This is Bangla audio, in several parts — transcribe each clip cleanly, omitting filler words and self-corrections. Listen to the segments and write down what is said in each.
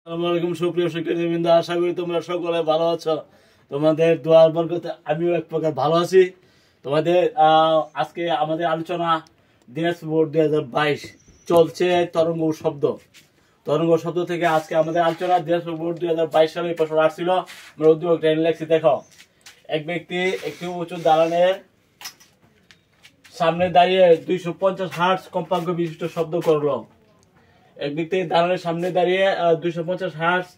আসসালামু আলাইকুম সুপ্রিয় শিক্ষার্থীবৃন্দ, আশা করি তোমরা সকলে ভালো আছো। তোমাদের দোয়ার বরকতে আমিও এক প্রকার ভালো আছি। তোমাদের আজকে আমাদের আলোচনা দিনাজপুর বোর্ড 2022 চলছে তরঙ্গ শব্দ থেকে আজকে আমাদের আলোচনা দিনাজপুর বোর্ড 2022 সালে প্রশ্ন আসছিল। আমরা উদ্যোগ ট্রেন লেখছি। দেখো, এক ব্যক্তি একটি উঁচু দালানের সামনে দাঁড়িয়ে 250 হার্টজ কম্পাঙ্ক বিশিষ্ট শব্দ করলো। এক ব্যক্তি দালানের সামনে দাঁড়িয়ে 250 হার্টজ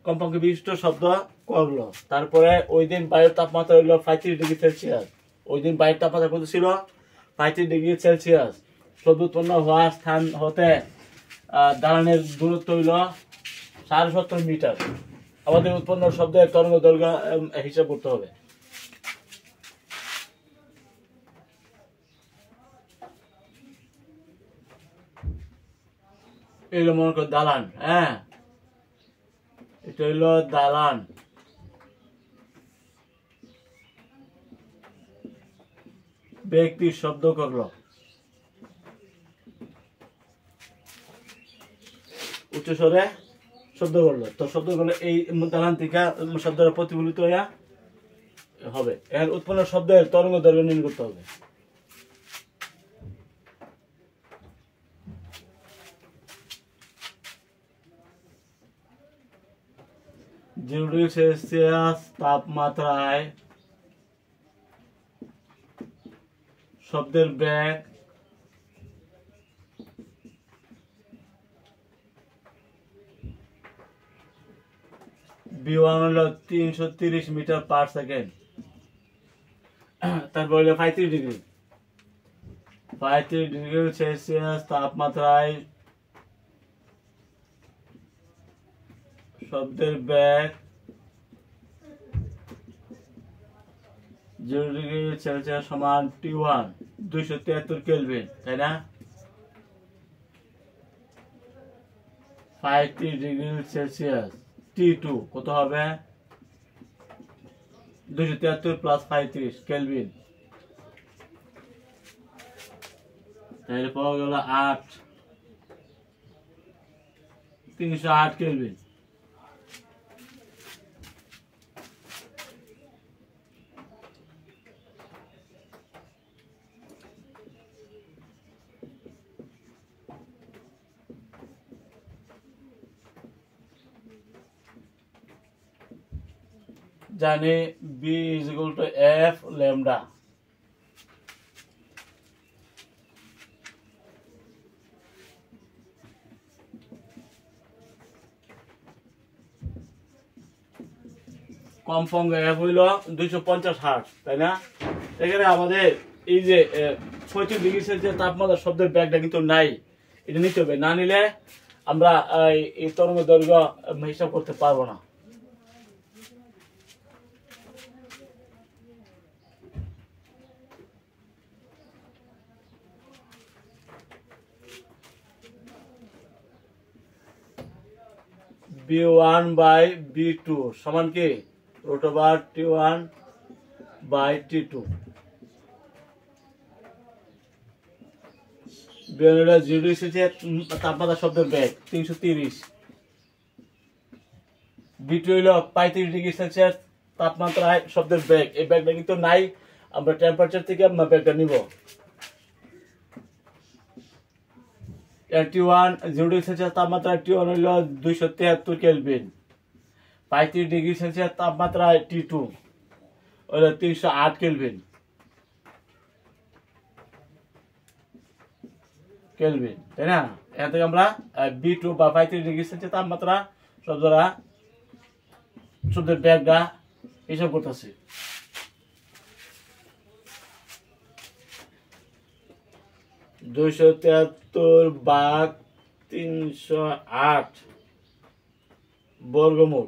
কম্পাঙ্ক বিশিষ্ট শব্দ করলো। তারপরে ওই দিন বায়ুর তাপমাত্রা হইল 35 ডিগ্রি সেলসিয়াস। ওই দিন বায়ুর তাপমাত্রা কত ছিল? 35 ডিগ্রি সেলসিয়াস। শব্দ উৎপন্ন হওয়া স্থান হতে দালানের দূরত্ব হইল 70.5 মিটার। আমাদের উৎপন্ন শব্দের তরঙ্গ দৈর্ঘ্য হিসাব করতে হবে। এগুলো মনে করো দালান। হ্যাঁ, এটা হইলো দালান। ব্যক্তি শব্দ করলো, উচ্চ স্বরে শব্দ করলো। তো শব্দ করলে এই দালান থেকে শব্দটা প্রতিফলিত হইয়া হবে। এর উৎপন্ন শব্দের তরঙ্গ দৈর্ঘ্য নির্ণয় করতে হবে। ডিগ্রি সেলসিয়াস তাপমাত্রায় শব্দের বেগ V1 হলো 330 মিটার পার সেকেন্ড। তারপর হলো 35 ডিগ্রি সেলসিয়াস তাপমাত্রায় শব্দের বেগ 0 ডিগ্রি সেলসিয়াস সমান T1 273 কেলভিন, তাই না? 35 ডিগ্রি সেলসিয়াস T2 কত হবে? 273 প্লাস 35 কেলভিন। তাহলে পাওয়া গেল 308 কেলভিন। জানি B is equal to F lambda। কম্পাঙ্ক F হইল 250 হার্টজ, তাই না? এখানে আমাদের এই যে 35 ডিগ্রি সেলসিয়াস তাপমাত্রা শব্দের ব্যাগটা কিন্তু নাই, এটা নিতে হবে। না নিলে আমরা এই তরঙ্গ দৈর্ঘ্য হিসাব করতে পারবো না। B1 বাই B2 সমান কি root over T1 by T2। B1 হলো 0 ডিগ্রি সেলসিয়াস তাপমাত্রা শব্দের বেগ 330। B2 হলো 35 ডিগ্রি সেলসিয়াস তাপমাত্রায় শব্দের বেগ। এই বেগটা কিন্তু নাই, আমরা টেম্পারেচার থেকে বেগটা নিব। T1 0 ডিগ্রি সেলসিয়াস তাপমাত্রা T1 হইল 273 কেলভিন। 35 ডিগ্রি সেলসিয়াস তাপমাত্রায় T2 হইল 308 কেলভিন। তাই না? এখান থেকে আমরা B2 বা 35 ডিগ্রি সেলসিয়াস তাপমাত্রা শব্দের বেগটা হিসাব করতেছি। দুইশো 73 ভাগ 308 বর্গমূল।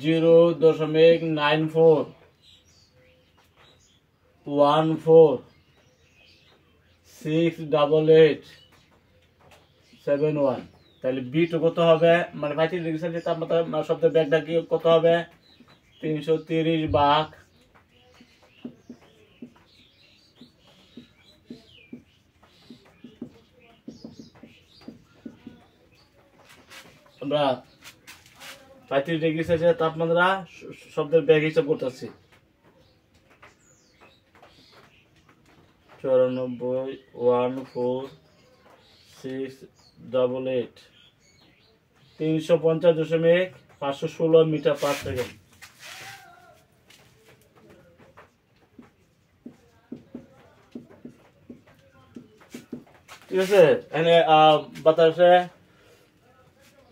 জিরো 0.94146887 তাহলে B2 কত হবে? মানে 35 ডিগ্রি সেলসিয়াস তাপমাত্রা শব্দের বেগটা কি কত হবে? 330 ভাগ আমরা 35°C তাপমাত্রা শব্দের বেগ হিসাব করতেছি। 94,14688 350.516 মিটার পার সেকেন্ড। ঠিক আছে, এখানে বাতাসে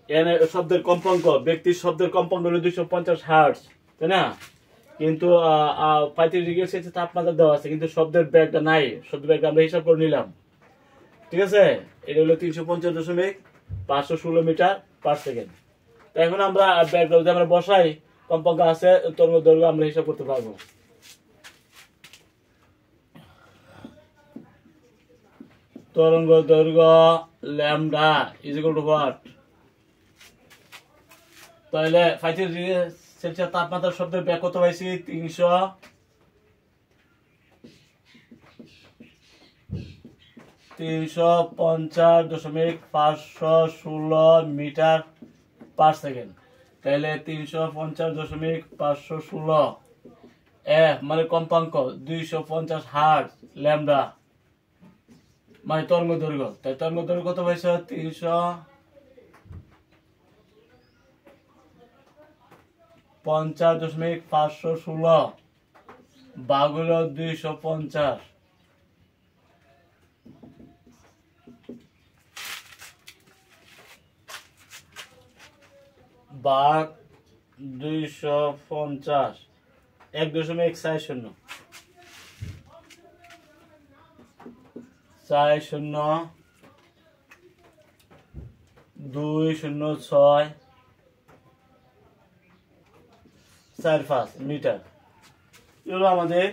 এখানে শব্দের কম্পাঙ্ক, ব্যক্তির শব্দের কম্পাঙ্ক হলো 250 হার্টজ, তাই না? কিন্তু 35°C তাপমাত্রা দেওয়া আছে, কিন্তু শব্দের বেগটা নাই। শব্দের বেগটা আমরা হিসাব করে নিলাম। ঠিক আছে, এটা হলো 350.516 মিটার পার সেকেন্ড। তো এখন আমরা বেগটা যদি আমরা বসাই, কম্পাঙ্ক আছে, তরঙ্গ দৈর্ঘ্য আমরা হিসাব করতে পারবো। তরঙ্গ দৈর্ঘ্য lambda is equal to what? তাহলে 35°C তাপমাত্রা শব্দের বেগ কত পাইছি? 350.516 মিটার পার সেকেন্ড। তাহলে 350.516 মানে কম্পাঙ্ক, 250 হার্টজ, ল্যামডা মানে তরঙ্গ দৈর্ঘ্য। তাই তরঙ্গ দৈর্ঘ্য কত পাইছে? 350.516 ভাগ হলো 250 ভাগ 250 1.40 40.20645 মিটার। এগুলো আমাদের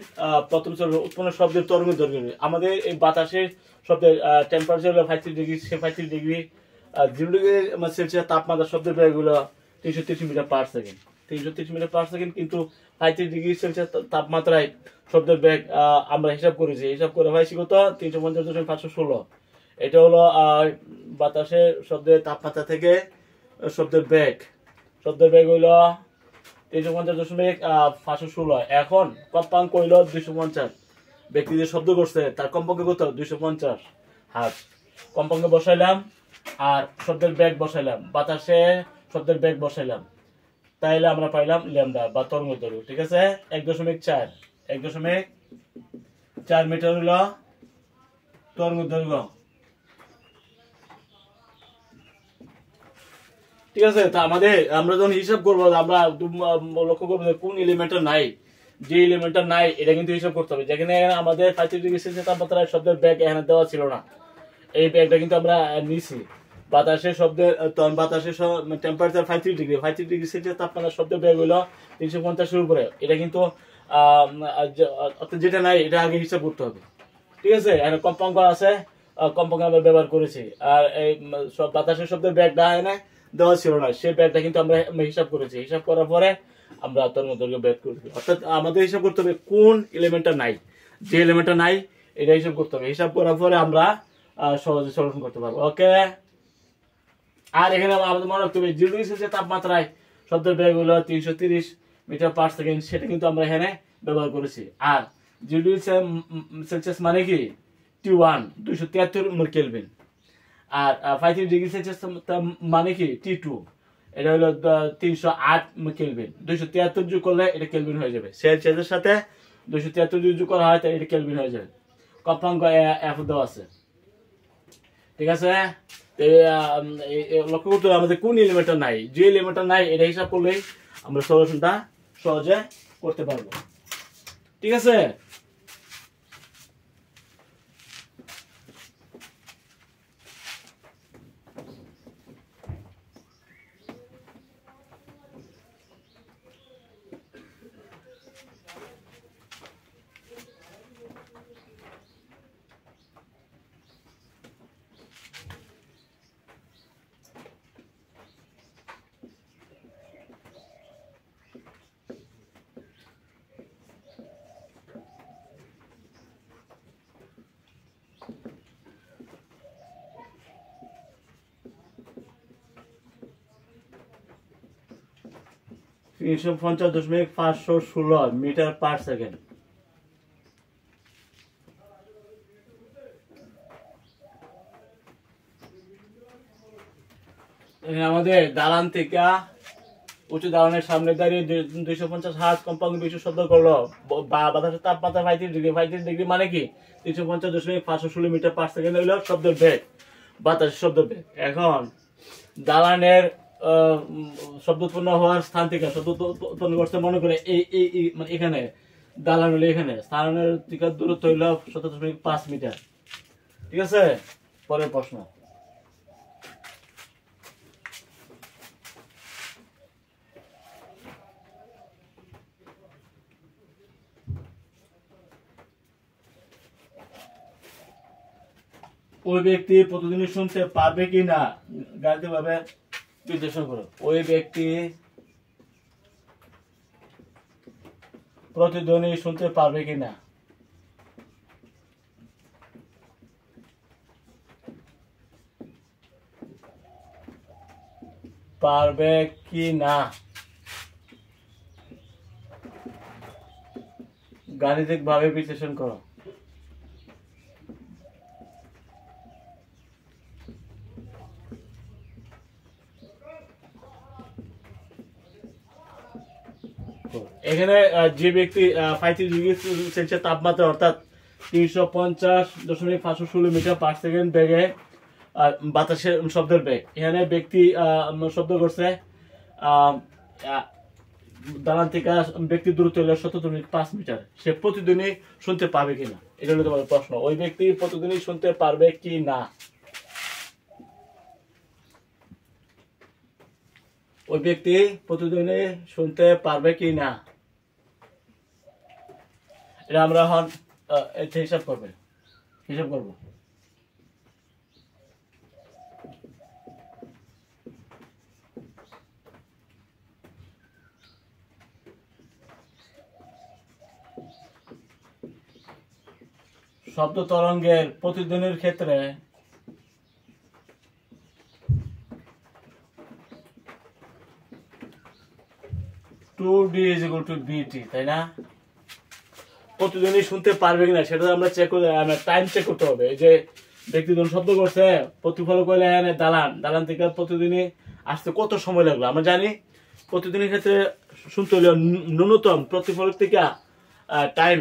প্রথম উৎপন্ন শব্দের তরঙ্গ দৈর্ঘ্য। আমাদের এই বাতাসের শব্দের টেম্পারেচার হলো 35°, 35°, 0°C তাপমাত্রা শব্দের বেগ হলো 330 metre per second. 330 metre per second, কিন্তু 35°C তাপমাত্রায় শব্দের বেগ আমরা হিসাব করেছি। হিসাব করে পাইছি কত? 350.516। এটা হলো বাতাসের শব্দের তাপমাত্রা থেকে শব্দের বেগ। শব্দের বেগ হইল 350.516। এখন কম্পাঙ্ক হইল 250। ব্যক্তি যে শব্দ করছে তার কম্পাঙ্ক কত? 250 হার্টজ। কম্পাঙ্ক বসাইলাম আর শব্দের বেগ বসাইলাম, বাতাসে শব্দের বেগ বসাইলাম, তাইলে আমরা পাইলাম ল্যামডা বা তরঙ্গ দৈর্ঘ্য। ঠিক আছে, 1.4 মিটার হইল তরঙ্গ দৈর্ঘ্য। ঠিক আছে, তা আমরা যখন হিসাব করবো, আমরা লক্ষ্য করবো কোন এলিমেন্টটা নাই। যে এলিমেন্টটা নাই এটা কিন্তু হিসাব করতে হবে। যেখানে আমাদের 35°C তাপমাত্রায় শব্দের বেগ এখানে দেওয়া ছিল না, এই বেগটা কিন্তু আমরা নিছি। বাতাসের শব্দের টেম্পারেচার 35°C তাপমাত্রা শব্দের বেগ হইলো 350-এর উপরে। এটা কিন্তু যেটা নাই এটা আগে হিসাব করতে হবে। ঠিক আছে, এখানে কম্পাঙ্ক আছে, কম্পাঙ্ক আমরা ব্যবহার করেছি। আর এই বাতাসের শব্দের বেগটা এখানে দেওয়া ছিল না, সেই বেগটা কিন্তু আমরা হিসাব করেছি। হিসাব করার পরে আমরা তরঙ্গ দৈর্ঘ্য বের করেছি। অর্থাৎ আমাদের হিসাব করতে হবে কোন এলিমেন্টটা নাই। যে এলিমেন্টটা নাই এটা হিসাব করতে হবে। হিসাব করার পরে আমরা সহজে সলিউশন করতে পারবো। ওকে, আর এখানে আমাদের মনে রাখতে হবে 0°C তাপমাত্রায় শব্দের বেগ হলো 330 মিটার পার সেকেন্ড, সেটা কিন্তু আমরা এখানে ব্যবহার করেছি। আর 0°C মানে কি? T1 273 kelvin. আর 35°C মানে কি? T2 এটা হলো 308 কেলভিন। 273 যোগ করলে এটা কেলভিন হয়ে যাবে। সেলসিয়াসের সাথে 273 যোগ করা হয় তাই এটা কেলভিন হয়ে যাবে। কম্পাঙ্ক F দেওয়া আছে। ঠিক আছে, লক্ষ্য করতে হবে আমাদের কোন এলিমেন্টটা নাই। যে এলিমেন্টটা নাই এটা হিসাব করলেই আমরা সলিউশনটা সহজে করতে পারবো। ঠিক আছে, 350.516 মিটার পার সেকেন্ড। আমাদের দালান থেকে উঁচু দালানের সামনে দাঁড়িয়ে 250 হার্জ কম্পাঙ্ক বিশিষ্ট শব্দ করলো। বাতাসের তাপমাত্রা 35 ডিগ্রি মানে কি 350.516 মিটার পার সেকেন্ড হইল শব্দের বেগ, বাতাসের শব্দ বেগ। এখন দালানের শব্দ উৎপন্ন হওয়ার স্থান থেকে শব্দ উৎপন্ন করতে মনে করে এই মানে এখানে দালান হলো, এখানে স্থানের থেকে দূরত্ব হইল 17.5 মিটার। ঠিক আছে, পরের প্রশ্ন। ওই ব্যক্তি প্রতিদিনই শুনতে পারবে কি না গাণিতিক ভাবে বিশ্লেষণ করো। ওই ব্যক্তি প্রতিধ্বনি শুনতে পারবে কি না। পারবে কি না গাণিতিক ভাবে বিশ্লেষণ করো। এখানে যে ব্যক্তি 35 ডিগ্রি সেলসিয়াস তাপমাত্রা অর্থাৎ 350.516 মিটার পার সেকেন্ড বেগে বাতাসের শব্দের বেগ, এখানে ব্যক্তি শব্দ করছে দালান থেকে ব্যক্তি দূরত্ব হলো 17.5 মিটার। সে প্রতিদিনই শুনতে পাবে কিনা, এটা হলো তোমার প্রশ্ন। ওই ব্যক্তি প্রতিদিনই শুনতে পারবে কি না। ওই ব্যক্তি প্রতিদিনই শুনতে পারবে কি না, এটা আমরা এখন হিসাব করবো। শব্দ তরঙ্গের প্রতিধ্বনির ক্ষেত্রে D=BT, তাই না? প্রতিদিনই শুনতে পারবে কিনা সেটা আমরা টাইম চেক করতে হবে। এই যে ব্যক্তি যখন শব্দ করছে প্রতিফলন করলে দালান থেকে প্রতিদিনই আসতে কত সময় লাগলো। আমরা জানি প্রতিদিনের ক্ষেত্রে শুনতে হলে ন্যূনতম প্রতিফলক থেকে টাইম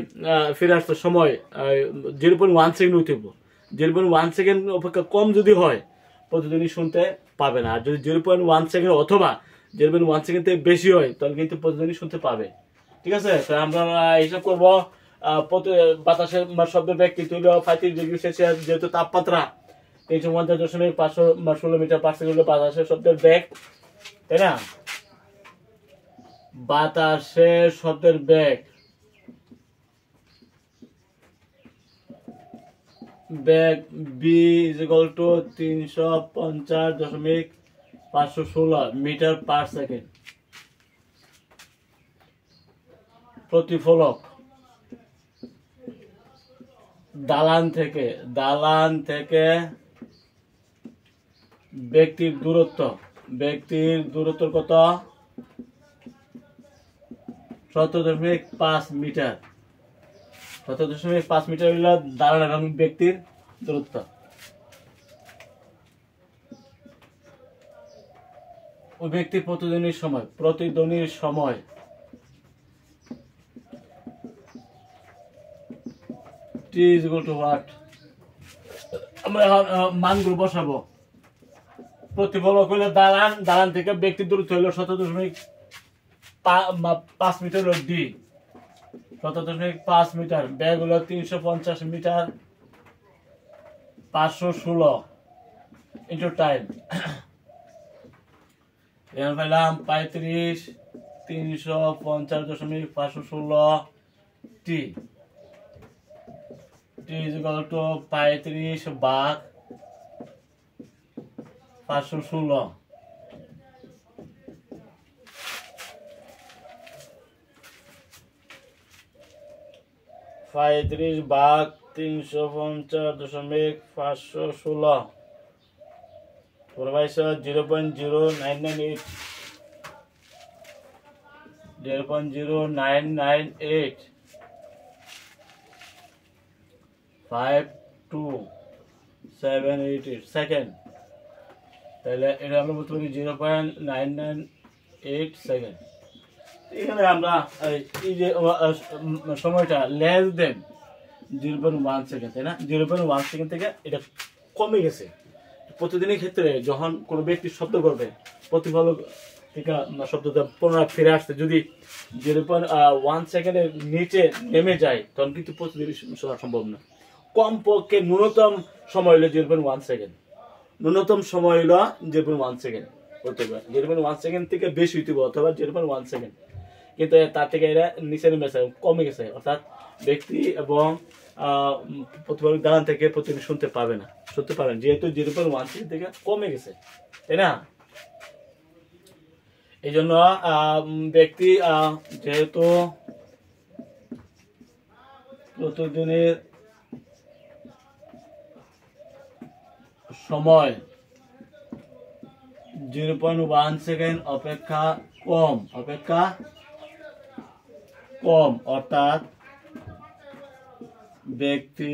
ফিরে আসতে সময় 0.1 সেকেন্ড হইতে হবে। 0.1 সেকেন্ড অপেক্ষা কম যদি হয় প্রতিদিনই শুনতে পাবে না। আর যদি 0.1 সেকেন্ড অথবা 0.1 সেকেন্ড থেকে বেশি হয় তাহলে কিন্তু প্রতিদিনই শুনতে পাবে। ঠিক আছে, আমরা হিসাব করবো বাতাসের শব্দের বেগ কিন্তু 35 ডিগ্রি সেলসিয়াস, যেহেতু তাপমাত্রা 350.516 মিটার পার সেকেন্ড বাতাসের শব্দের বেগ, তাই না? বাতাসের শব্দের বেগ B=350.516 মিটার পার সেকেন্ড। প্রতিফলক দালান থেকে ব্যক্তির দূরত্ব কত? 17.5 মিটার। 17.5 মিটার হইল দালান এবং ব্যক্তির দূরত্ব। ওই ব্যক্তির প্রতিধ্বনির সময় T=what? আমরা এখন মানগুলো বসাবো। প্রতিফলক হইলো দালান থেকে ব্যক্তির দূরত্ব হইলো 17.5 মিটার হলো D। 17.5 মিটার। বেগ হলো 350 মিটার 516 ইন্টু টাইম। এখানে পেলাম 35 350.516 T। T=35 ভাগ 516। 35 ভাগ 350.516 0.0998। 0.0998 5278 সেকেন্ড। তাহলে এটা আমরা বলতে পারি 0.998 সেকেন্ড। এখানে আমরা এই যে সময়টা লেস দেন 0.1 সেকেন্ড, তাই না? 0.1 সেকেন্ড থেকে এটা কমে গেছে। প্রতিদিনের ক্ষেত্রে যখন কোনো ব্যক্তি শব্দ করবে, প্রতিফলক থেকে শব্দটা পুনরায় ফিরে আসতে যদি 0.1 সেকেন্ডের নিচে নেমে যায়, তখন কিন্তু প্রতিদিন শোনা সম্ভব না। কমপক্ষে ন্যূনতম সময় হলো 0.1 সেকেন্ড। ন্যূনতম সময় হলো 0.1 সেকেন্ড হতে পারে। 0.1 সেকেন্ড থেকে বেশি হইতে পারে, অথবা 0.1 সেকেন্ড। কিন্তু তার থেকে এরা নিচে নেমে গেছে, কমে গেছে। অর্থাৎ ব্যক্তি এবং প্রতিফলক দালান থেকে প্রতিদিন শুনতে পাবে না, শুনতে পারেন, যেহেতু 0.1 সেকেন্ড থেকে কমে গেছে, তাই না? এই জন্য ব্যক্তি যেহেতু প্রতিদিনের সময় 0.1 সেকেন্ড অপেক্ষা কম, অর্থাৎ ব্যক্তি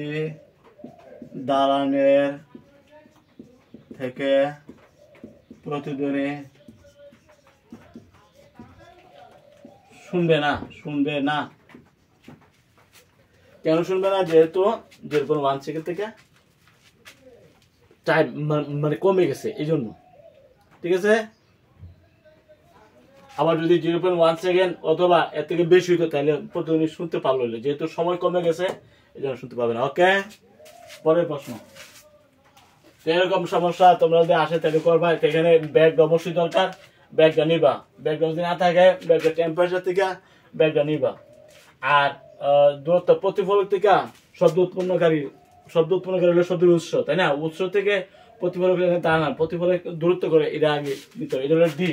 দালানের থেকে প্রতিদিনে শুনবে না। কেন শুনবে না? যেহেতু 0.1 সেকেন্ড থেকে টাইম মানে কমে গেছে, এই জন্য। ঠিক আছে? আবার যদি 0.1 সেকেন্ড অথবা এর থেকে বেশি হইতো, তাহলে প্রতিদিন শুনতে পারলো, যেহেতু সময় কমে গেছে এই জন্য শুনতে পাবে না। ওকে, পরের প্রশ্ন। এরকম সমস্যা তোমরা যদি আসে তাহলে করবা। এখানে ব্যাগ অবশ্যই দরকার, ব্যাগটা নিবা। ব্যাগটা যদি না থাকে, ব্যাগটা টেম্পারেচার থেকে ব্যাগটা নিবা। আর দূরত্ব প্রতিফলক থেকে শব্দ উৎপন্নকারী হলো শব্দের উৎস, তাই না? উৎস থেকে প্রতিফলক দাঁড়ান, প্রতিফলক দূরত্ব করে এটা আগে দিতে হবে, এটা হলো ডি।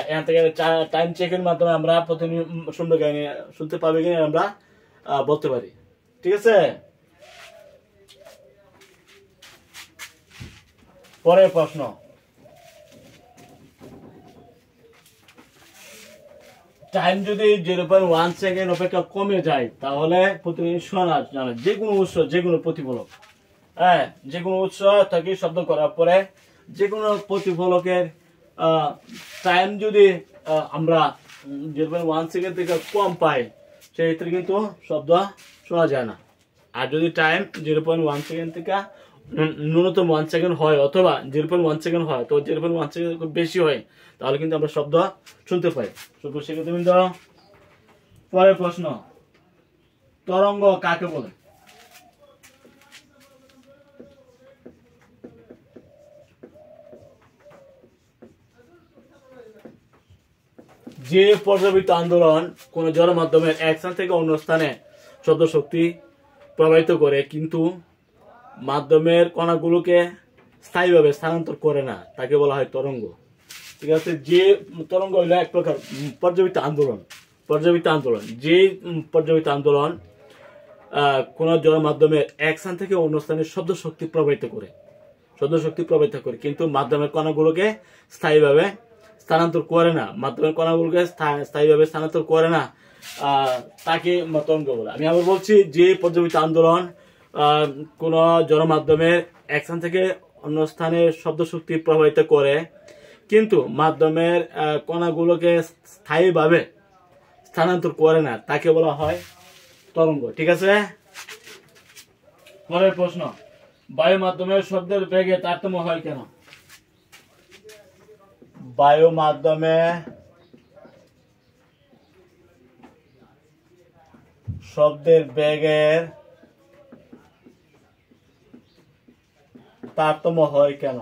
এখান থেকে টাইম চেকের মাধ্যমে আমরা প্রতিদিন শুনতে পাবে কিনা আমরা বলতে পারি। ঠিক আছে? পরের প্রশ্ন। টাইম যদি 0.1 সেকেন্ড অপেক্ষা কমে যায়, তাহলে প্রতিদিন শোনা যাবে যে কোনো উৎস, যে কোনো প্রতিফলক, যে কোনো উৎস থেকে শব্দ করার পরে যে কোনো প্রতিফলকের টাইম যদি আমরা 0.1 সেকেন্ড থেকে কম পাই, সেক্ষেত্রে কিন্তু শব্দ শোনা যায় না। আর যদি টাইম 0.1 সেকেন্ড থেকে ন্যূনতম 1 সেকেন্ড হয়, অথবা 0.1 সেকেন্ড হয়, তো 0.1 সেকেন্ড খুব বেশি হয়, তাহলে কিন্তু আমরা শব্দ শুনতে পাই। শিক্ষার্থীবৃন্দ, পরের প্রশ্ন। তরঙ্গ কাকে বলে? যে পর্যাবৃত্ত আন্দোলন কোন জড় মাধ্যমের এক স্থান থেকে অন্য স্থানে শব্দ শক্তি প্রবাহিত করে, কিন্তু মাধ্যমের কণাগুলোকে স্থায়ীভাবে স্থানান্তর করে না, তাকে বলা হয় তরঙ্গ। ঠিক আছে? যে তরঙ্গ হইল এক প্রকার পর্যাবৃত্ত আন্দোলন। যে পর্যাবৃত্ত আন্দোলন কোন জড় মাধ্যমের এক স্থান থেকে অন্য স্থানে শব্দ শক্তি প্রবাহিত করে, কিন্তু মাধ্যমের কণাগুলোকে স্থায়ীভাবে স্থানান্তর করে না, তাকে তরঙ্গ বলে। আমি আবার বলছি, যে পর্যাবৃত্ত আন্দোলন কোন জড় মাধ্যমের এক স্থান থেকে অন্য স্থানে শব্দ শক্তি প্রবাহিত করে, কিন্তু মাধ্যমের কণাগুলোকে স্থায়ীভাবে স্থানান্তর করে না, তাকে বলা হয় তরঙ্গ। ঠিক আছে? পরের প্রশ্ন। বায়ু মাধ্যমের শব্দের বেগে তারতম্য হয় কেন? বায়ু মাধ্যমে শব্দের বেগের তারতম্য হয় কেন?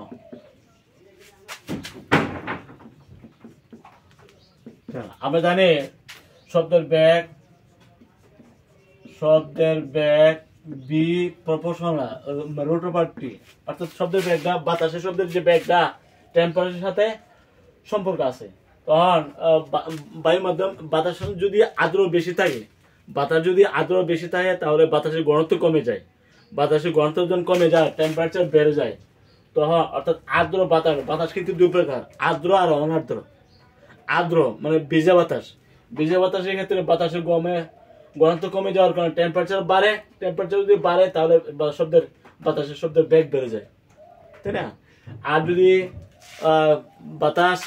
আমরা জানি শব্দের বেগ be proportional root over T, অর্থাৎ শব্দের বেগটা, বাতাসের শব্দের যে বেগটা টেম্পারেচারের সাথে সম্পর্ক আছে। তখন বায়ু মাধ্যম বাতাস যদি আর্দ্র বেশি থাকে, তাহলে বাতাসের ঘনত্ব কমে যায়। যখন কমে যায়, টেম্পারেচার বেড়ে যায়। তখন অর্থাৎ আর্দ্র বাতাস কিন্তু দুই প্রকার, আর্দ্র আর অনার্দ্র। আর্দ্র মানে ভিজে বাতাসের ক্ষেত্রে বাতাসের ঘনত্ব কমে যাওয়ার কারণে টেম্পারেচার বাড়ে। টেম্পারেচার যদি বাড়ে তাহলে বাতাসের শব্দের বেগ বেড়ে যায়, তাই না? আর যদি বাতাস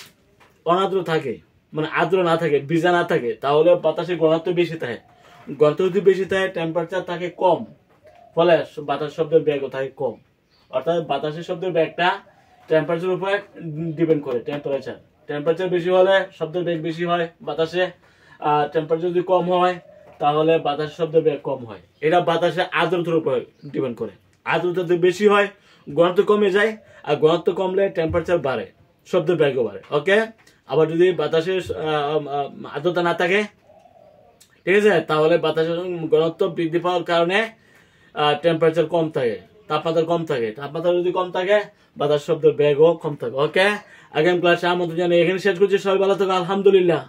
অনাদ্র থাকে, মানে আর্দ্র না থাকে, ভিজা না থাকে, তাহলে বাতাসের ঘনত্ব বেশি থাকে। ঘনত্ব যদি বেশি থাকে, টেম্পারেচার থাকে কম, ফলে বাতাস শব্দের বেগও থাকে কম। অর্থাৎ বাতাসের শব্দের বেগটা টেম্পারেচার উপরে ডিপেন্ড করে। টেম্পারেচার বেশি হলে শব্দের বেগ বেশি হয় বাতাসে, আর টেম্পারেচার যদি কম হয় তাহলে বাতাসের শব্দের বেগ কম হয়। এটা বাতাসের আর্দ্রতার উপরে ডিপেন্ড করে। আর্দ্রতা যদি বেশি হয় ঘনত্ব কমে যায়, আর ঘনত্ব কমলে টেম্পারেচার বাড়ে, শব্দের বেগও বাড়ে। ওকে, আবার যদি বাতাসের আর্দ্রতা না থাকে, ঠিক আছে, তাহলে বাতাসের ঘনত্ব বৃদ্ধি পাওয়ার কারণে টেম্পারেচার কম থাকে, তাপমাত্রা কম থাকে। তাপমাত্রা যদি কম থাকে বাতাস শব্দের বেগও কম থাকে। ওকে, আগামী ক্লাসে আমাদের জানি এখানে শেষ করছি। সবাই ভালো থাকো, আলহামদুলিল্লাহ।